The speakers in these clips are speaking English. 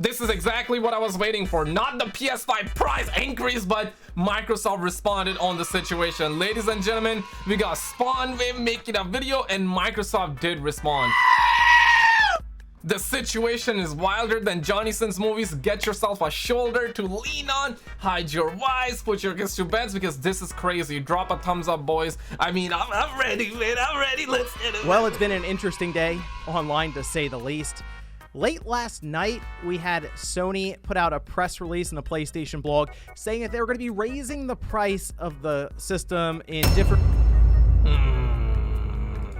This is exactly what I was waiting for. Not the PS5 price increase, but Microsoft responded on the situation. Ladies and gentlemen, we got Spawnwave making a video and Microsoft did respond. The situation is wilder than Johnny Sins movies. Get yourself a shoulder to lean on, hide your whys, put your kids to beds, because this is crazy. Drop a thumbs up, boys. I mean, I'm ready, man. I'm ready. Let's get it. Well, it's been an interesting day online, to say the least. Late last night, we had Sony put out a press release in the PlayStation blog saying that they were going to be raising the price of the system in different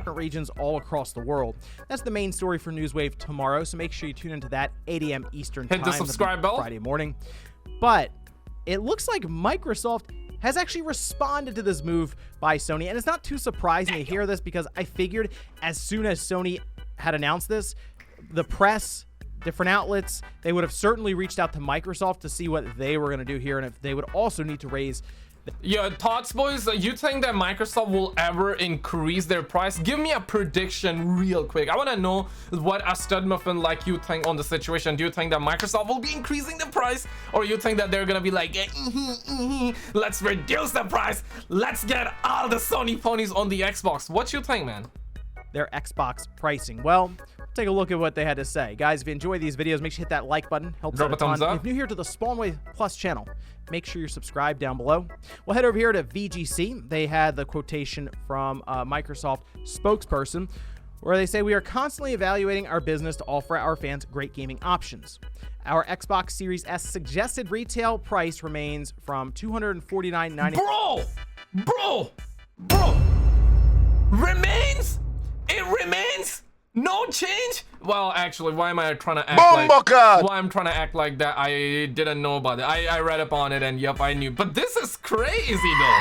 regions all across the world. That's the main story for Newswave tomorrow, so make sure you tune into that 8 a.m. Eastern time. Hit the subscribe bell Friday morning. But it looks like Microsoft has actually responded to this move by Sony, and it's not too surprising to hear this, because I figured as soon as Sony had announced this, the press, different outlets, they would have certainly reached out to Microsoft to see what they were going to do here, and if they would also need to raise. Your thoughts, boys? You think that Microsoft will ever increase their price? Give me a prediction real quick. I want to know what a stud muffin like you think on the situation. Do you think that Microsoft will be increasing the price, or you think that they're gonna be like, let's reduce the price, let's get all the Sony ponies on the Xbox? What you think, man? Their Xbox pricing. Well, take a look at what they had to say. Guys, if you enjoy these videos, make sure you hit that like button. Helps Drop out a thumbs up. If you're new here to the Spawnwave Plus channel, make sure you're subscribed down below. We'll head over here to VGC. They had the quotation from a Microsoft spokesperson where they say, "We are constantly evaluating our business to offer our fans great gaming options. Our Xbox Series S suggested retail price remains from $249.99." Bro! Remains? It remains? No change? Well, actually, why am I trying to act like that? I didn't know about it. I read up on it, and yep, I knew. But this is crazy, though.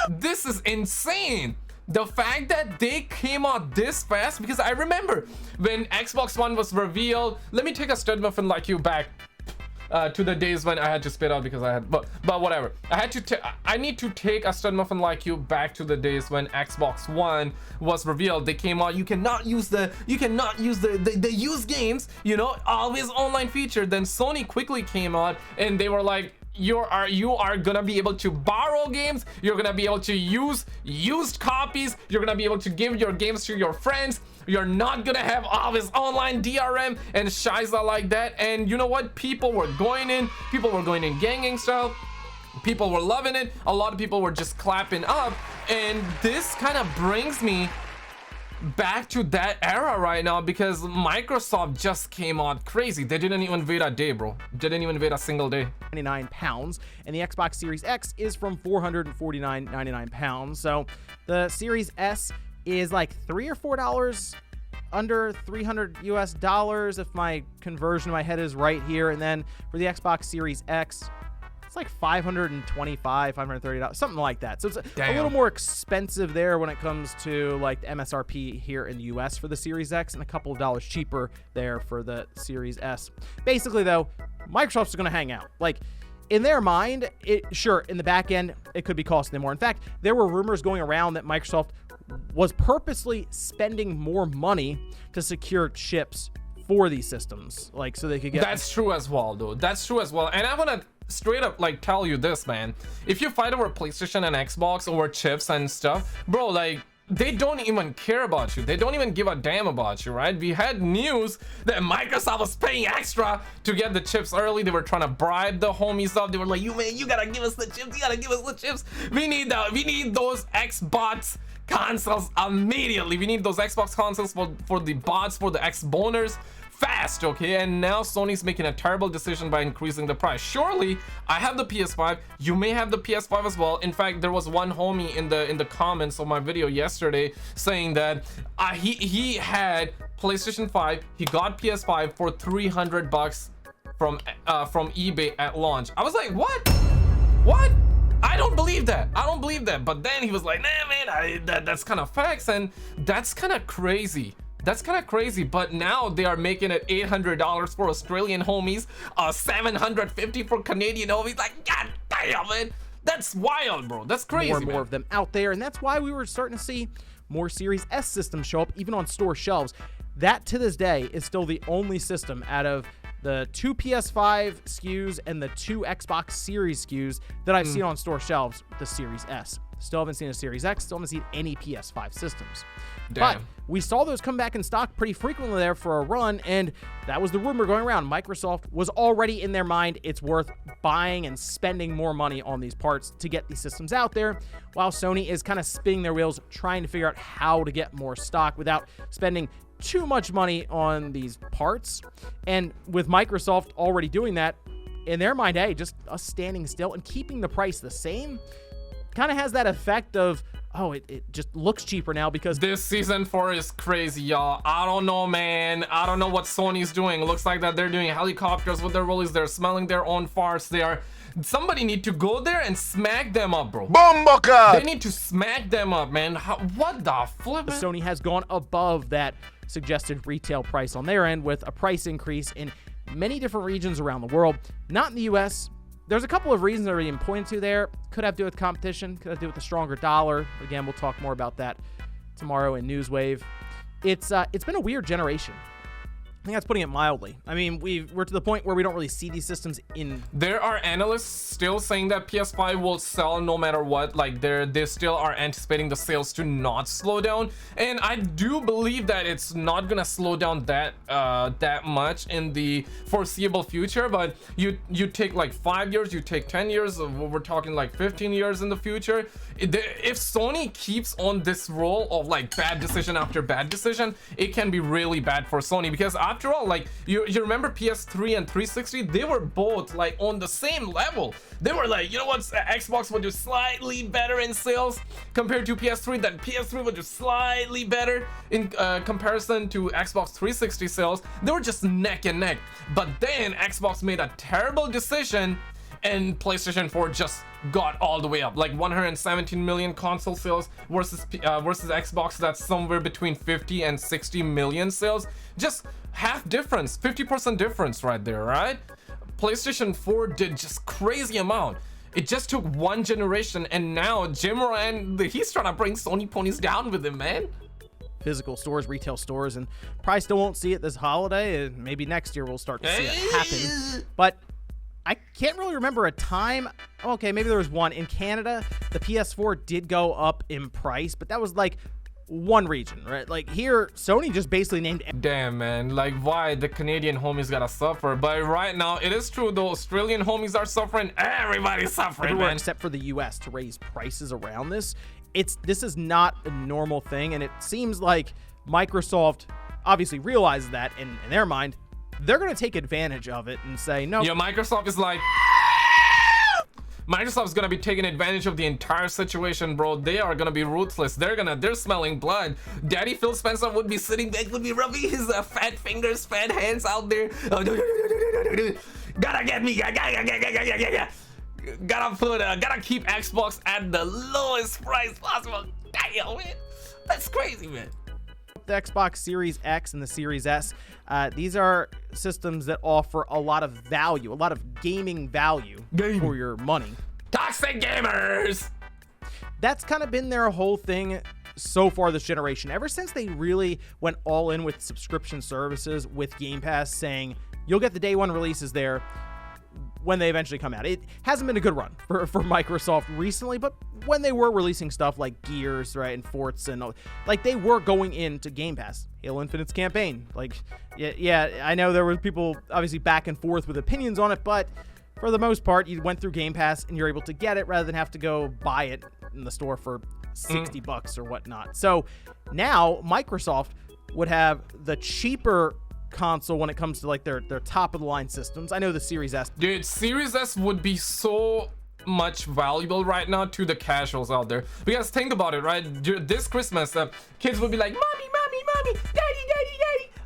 This is insane. The fact that they came out this fast, because I remember when Xbox One was revealed. Let me take a stud muffin like you back to the days when I had to spit out because I had, but whatever. I need to take a stud muffin like you back to the days when Xbox One was revealed. They came out. You cannot use the used games. You know, always online feature. Then Sony quickly came out and they were like, you are gonna be able to borrow games, you're gonna be able to use used copies, you're gonna be able to give your games to your friends, you're not gonna have all this online DRM and shiza like that. And you know what, people were going in ganging style, people were loving it, a lot of people were just clapping up. And this kind of brings me back to that era right now, because Microsoft just came out crazy. They didn't even wait a day, bro. Didn't even wait a single day. £99, and the Xbox Series X is from £449.99. So the Series S is like $3 or $4 under $300 US, if my conversion in my head is right here. And then for the Xbox Series X, it's like $525, $530, something like that. So it's a little more expensive there when it comes to like the MSRP here in the US for the Series X, and a couple of dollars cheaper there for the Series S. Basically, though, Microsoft's going to hang out. Like, in their mind, sure, in the back end, it could be costing them more. In fact, there were rumors going around that Microsoft was purposely spending more money to secure chips for these systems, like so they could get. That's true as well, though. That's true as well. And I want to straight up like tell you this, man. If you fight over PlayStation and Xbox over chips and stuff, bro, like they don't even care about you. They don't even give a damn about you, right? We had news that Microsoft was paying extra to get the chips early. They were trying to bribe the homies up. They were like, you gotta give us the chips. You gotta give us the chips. We need those Xbox consoles immediately. We need those Xbox consoles for the bots, for the X-boners fast, okay? And now Sony's making a terrible decision by increasing the price. Surely I have the PS5, you may have the PS5 as well. In fact, there was one homie in the comments of my video yesterday saying that he had PlayStation 5, he got PS5 for $300 from eBay at launch. I was like, what? I don't believe that. But then he was like, nah, man, that's kind of facts, and that's kind of crazy. But now they are making it $800 for Australian homies, $750 for Canadian homies. Like, god damn, man, that's wild, bro. That's crazy. More and more of them out there, and that's why we were starting to see more Series S systems show up even on store shelves. That to this day is still the only system out of the 2 PS5 SKUs and the 2 Xbox Series SKUs that I've seen on store shelves, the Series S. Still haven't seen a Series X, still haven't seen any PS5 systems. Damn. But we saw those come back in stock pretty frequently there for a run, and that was the rumor going around. Microsoft was already in their mind, it's worth buying and spending more money on these parts to get these systems out there, while Sony is kind of spinning their wheels trying to figure out how to get more stock without spending too much money on these parts. And with Microsoft already doing that, in their mind, hey, just us standing still and keeping the price the same kind of has that effect of, oh, it just looks cheaper now because this season 4 is crazy, y'all. I don't know, man. I don't know what Sony's doing. Looks like that they're doing helicopters with their rollies. They're smelling their own farts. Somebody need to go there and smack them up, bro. Bumbucker! They need to smack them up, man. What the flip? Sony has gone above that suggested retail price on their end with a price increase in many different regions around the world. Not in the US. There's a couple of reasons that are being pointed to there. Could have to do with competition, could have to do with the stronger dollar. Again, we'll talk more about that tomorrow in Newswave. It's been a weird generation. I think that's putting it mildly. I mean, we're to the point where we don't really see these systems in. There are analysts still saying that PS5 will sell no matter what. Like they still are anticipating the sales to not slow down, and I do believe that it's not gonna slow down that much in the foreseeable future. But you take like 5 years, you take 10 years, we're talking like 15 years in the future. If Sony keeps on this role of like bad decision after bad decision, it can be really bad for Sony, because after all, like you remember PS3 and 360, they were both like on the same level. They were like, you know what, Xbox would do slightly better in sales compared to PS3, then PS3 would do slightly better in comparison to Xbox 360 sales. They were just neck and neck. But then Xbox made a terrible decision and PlayStation 4 just got all the way up, like 117 million console sales versus Xbox that's somewhere between 50 and 60 million sales. Just half difference, 50% difference right there, right? PlayStation 4 did just crazy amount. It just took one generation, and now Jim Ryan, he's trying to bring Sony ponies down with him, man. Physical stores, retail stores, and probably still won't see it this holiday. Maybe next year we'll start to see it happen. But I can't really remember a time. Okay, maybe there was one. In Canada, the PS4 did go up in price, but that was like one region, right? Like here, Sony just basically named. Damn, man. Like, why the Canadian homies gotta suffer? But right now, it is true. The Australian homies are suffering. Everybody's suffering, everywhere man. Except for the US to raise prices around this. This is not a normal thing, and it seems like Microsoft obviously realizes that, and in their mind, they're going to take advantage of it and say, no. Yeah, Microsoft is like, Microsoft's going to be taking advantage of the entire situation, bro. They are going to be ruthless. They're smelling blood. Daddy Phil Spencer would be sitting back, would be rubbing his fat fingers, fat hands out there. Gotta get me. Gotta keep Xbox at the lowest price possible. Damn, man. That's crazy, man. The Xbox Series X and the Series S, these are systems that offer a lot of value, a lot of gaming value for your money. Toxic gamers! That's kind of been their whole thing so far this generation. Ever since they really went all in with subscription services with Game Pass, saying you'll get the day one releases there when they eventually come out. It hasn't been a good run for Microsoft recently, but when they were releasing stuff like Gears, right, and Forts, and like they were going into Game Pass. Halo Infinite's campaign, like, yeah, I know there were people obviously back and forth with opinions on it, but for the most part, you went through Game Pass and you're able to get it rather than have to go buy it in the store for $60 or whatnot. So now Microsoft would have the cheaper console when it comes to like their top of the line systems. I know the Series S. Dude, Series S would be so much valuable right now to the casuals out there, because think about it, right? This Christmas, kids would be like, mommy, daddy,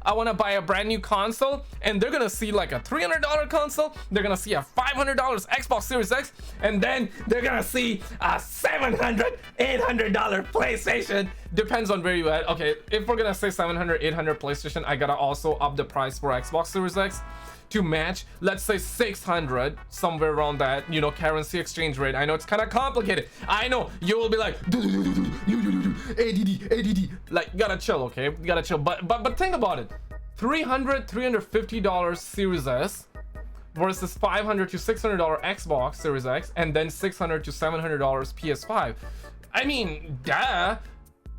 I want to buy a brand new console, and they're gonna see like a $300 console, they're gonna see a $500 Xbox Series X, and then they're gonna see a $700, $800 PlayStation. Depends on where you at. Okay, if we're gonna say $700, $800 PlayStation, I gotta also up the price for Xbox Series X to match, let's say $600, somewhere around that, you know, currency exchange rate. I know it's kind of complicated. I know you will be like, ADD, like, you gotta chill, okay? You gotta chill. But think about it. $350 Series S versus $500 to $600 Xbox Series X, and then $600 to $700 PS5. I mean, duh.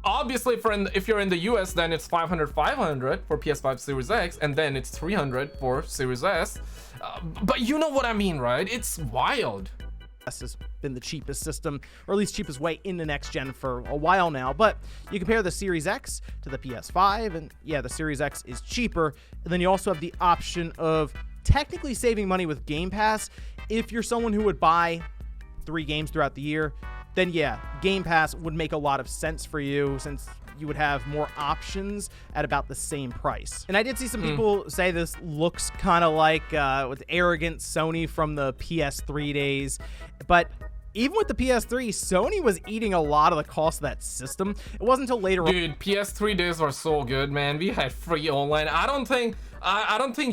Obviously, if you're in the US, then it's $500 for PS5 Series X, and then it's $300 for Series S. But you know what I mean, right? It's wild. S has been the cheapest system, or at least cheapest way in the next gen for a while now. But you compare the Series X to the PS5, and yeah, the Series X is cheaper. And then you also have the option of technically saving money with Game Pass. If you're someone who would buy 3 games throughout the year, then yeah, Game Pass would make a lot of sense for you, since you would have more options at about the same price. And I did see some people say this looks kind of like with arrogant Sony from the PS3 days, but even with the PS3, Sony was eating a lot of the cost of that system. It wasn't until later on. Dude, PS3 days were so good, man. We had free online. I don't think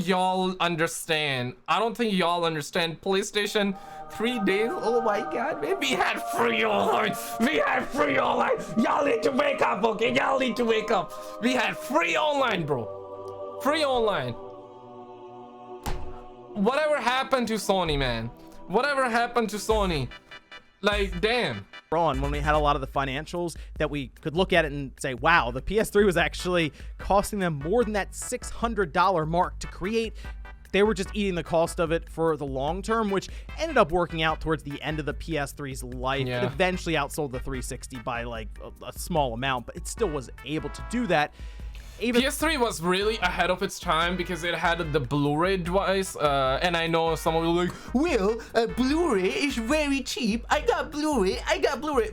y'all understand. I don't think y'all understand PlayStation 3 days. Oh my god, man. We had free online. We had free online. Y'all need to wake up, okay? Y'all need to wake up. We had free online, bro. Free online. Whatever happened to Sony, man? Whatever happened to Sony? Like, damn. When we had a lot of the financials that we could look at it and say, wow, the PS3 was actually costing them more than that $600 mark to create. They were just eating the cost of it for the long term, which ended up working out towards the end of the PS3's life. Yeah. It eventually outsold the 360 by like a small amount, but it still was able to do that. PS3 was really ahead of its time because it had the Blu-ray device, and I know someone will be like, well, Blu-ray is very cheap. I got Blu-ray.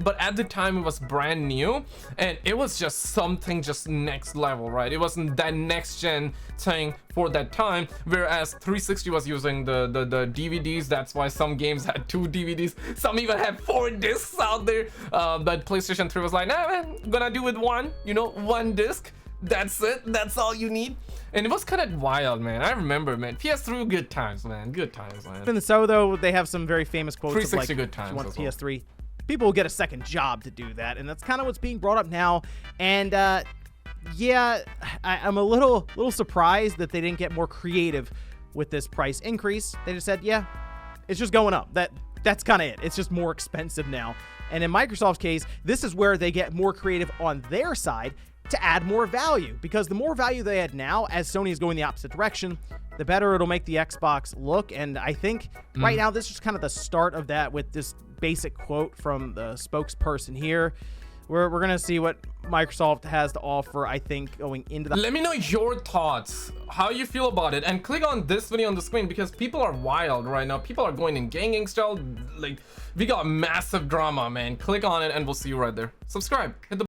But at the time, it was brand new, and it was just something just next level, right? It wasn't that next-gen thing for that time, whereas 360 was using the DVDs. That's why some games had 2 DVDs. Some even had 4 discs out there. But PlayStation 3 was like, nah, man, gonna do with 1, you know, 1 disc. That's it. That's all you need. And it was kind of wild, man. I remember, man. PS3, good times, man. Good times, man. Even so, though, they have some very famous quotes 360 of like, good times. if you want as well. PS3, people will get a second job to do that, and that's kind of what's being brought up now. And yeah, I'm a little surprised that they didn't get more creative with this price increase. They just said, yeah, it's just going up. That's kind of it. It's just more expensive now. And in Microsoft's case, this is where they get more creative on their side to add more value, because the more value they add now, as Sony is going the opposite direction, the better it'll make the Xbox look. And I think right now this is kind of the start of that with this basic quote from the spokesperson here. We're gonna see what Microsoft has to offer, I think, going into the... Let me know your thoughts, how you feel about it, and click on this video on the screen, because people are wild right now. People are going in gang style. Like, we got massive drama, man. Click on it and we'll see you right there. Subscribe, hit the